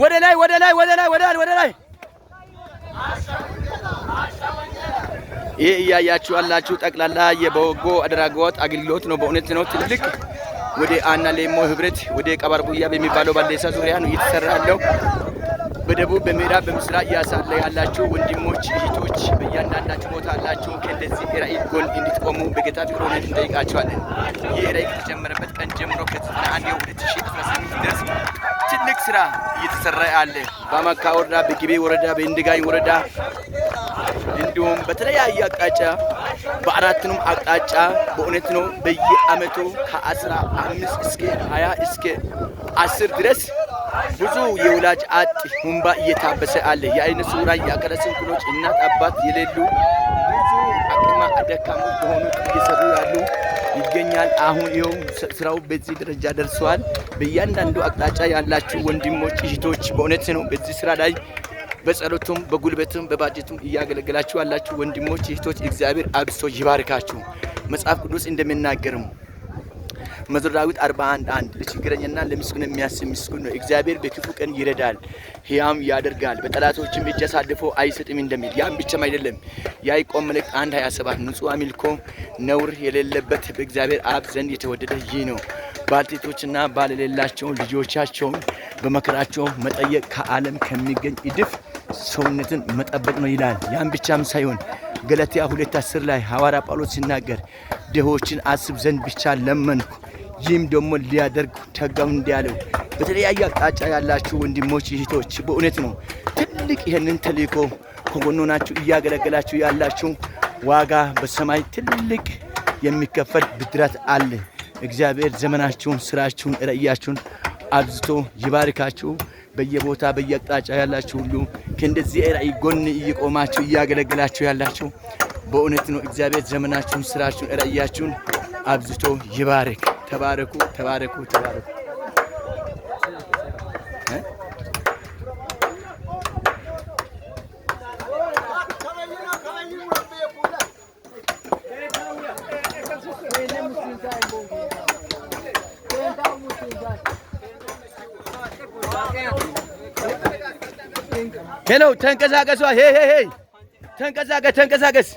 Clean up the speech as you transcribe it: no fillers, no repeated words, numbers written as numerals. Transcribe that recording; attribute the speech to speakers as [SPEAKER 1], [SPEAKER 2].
[SPEAKER 1] ወደ ላይ ወደ ላይ ወደ ላይ ወደ ላይ ይሄ እያያችሁ ያላችሁ ጠቅላላ የበጎ አድራጎት አገልግሎት ነው። በእውነት ነው ትልቅ ወደ አና ሌሞ ህብረት ወደ ቀበርቡያ በሚባለው ባሌሳ ዙሪያ ነው እየተሰራ ያለው። በደቡብ በምዕራብ በምስራቅ ያሳለ ያላችሁ ወንድሞች እህቶች በእያንዳንዳችሁ ቦታ አላችሁ። ከእንደዚህ ራዕይ ጎን እንድትቆሙ በጌታ ፍቅር ሆነን እንጠይቃችኋለን። ይህ ራዕይ ከተጀመረበት ቀን ጀምሮ ከ91/2018 ድረስ ትልቅ ስራ እየተሰራ ያለ በአማካ ወረዳ፣ በጊቤ ወረዳ፣ በእንድጋይ ወረዳ እንዲሁም በተለያየ አቅጣጫ በአራቱም አቅጣጫ በእውነት ነው በየአመቱ ከ15 እስከ 20 እስከ 10 ድረስ ብዙ የወላጅ አጥ ሁንባ እየታበሰ አለ። የአይነ ስውራ የአካለ ስንኩሎች እናት አባት የሌሉ ብዙ አቅመ ደካሞች በሆኑት እየሰሩ ያሉ ይገኛል። አሁን ይኸው ስራው በዚህ ደረጃ ደርሷል። በእያንዳንዱ አቅጣጫ ያላችሁ ወንድሞች እህቶች በእውነት ነው በዚህ ስራ ላይ በጸሎቱም በጉልበቱም በባጀቱም እያገለገላችሁ ያላችሁ ወንድሞች እህቶች እግዚአብሔር አብዝቶ ይባርካችሁ። መጽሐፍ ቅዱስ እንደሚናገረው መዝሙረ ዳዊት 41:1 ለችግረኛና ለምስኪን የሚያስብ ምስጉን ነው፣ እግዚአብሔር በክፉ ቀን ይረዳል ሕያም ያደርጋል፣ በጠላቶችም እጅ አሳልፎ አይሰጥም እንደሚል። ያም ብቻም አይደለም። ያዕቆብ መልእክት 1:27 ንጹሕ አምልኮ ነውር የሌለበት በእግዚአብሔር አብ ዘንድ የተወደደ ይህ ነው፣ ባልቴቶችና ባል የሌላቸው ልጆቻቸውን በመከራቸው መጠየቅ ከዓለም ከሚገኝ እድፍ ሰውነትን መጠበቅ ነው ይላል። ያም ብቻም ሳይሆን ገላትያ 2:10 ላይ ሐዋርያ ጳውሎስ ሲናገር ድሆችን አስብ ዘንድ ብቻ ለመንኩ ይህም ደግሞ ሊያደርግ ተጋው እንዲያለው። በተለያየ አቅጣጫ ያላችሁ ወንድሞች እህቶች በእውነት ነው ትልቅ ይሄንን ተልእኮ ከጎኖናችሁ እያገለገላችሁ ያላችሁ ዋጋ በሰማይ ትልቅ የሚከፈል ብድራት አለ። እግዚአብሔር ዘመናችሁን፣ ስራችሁን፣ ራእያችሁን አብዝቶ ይባርካችሁ። በየቦታ በየአቅጣጫ ያላችሁ ሁሉ ከእንደዚህ ራእይ ጎን እየቆማችሁ እያገለገላችሁ ያላችሁ በእውነት ነው እግዚአብሔር ዘመናችሁን፣ ስራችሁን፣ ራእያችሁን አብዝቶ ይባርክ። ተባረኩ፣ ተባረኩ፣ ተባረኩ። ሄሎ ተንቀሳቀሱ። ሄይ ተንቀሳቀስ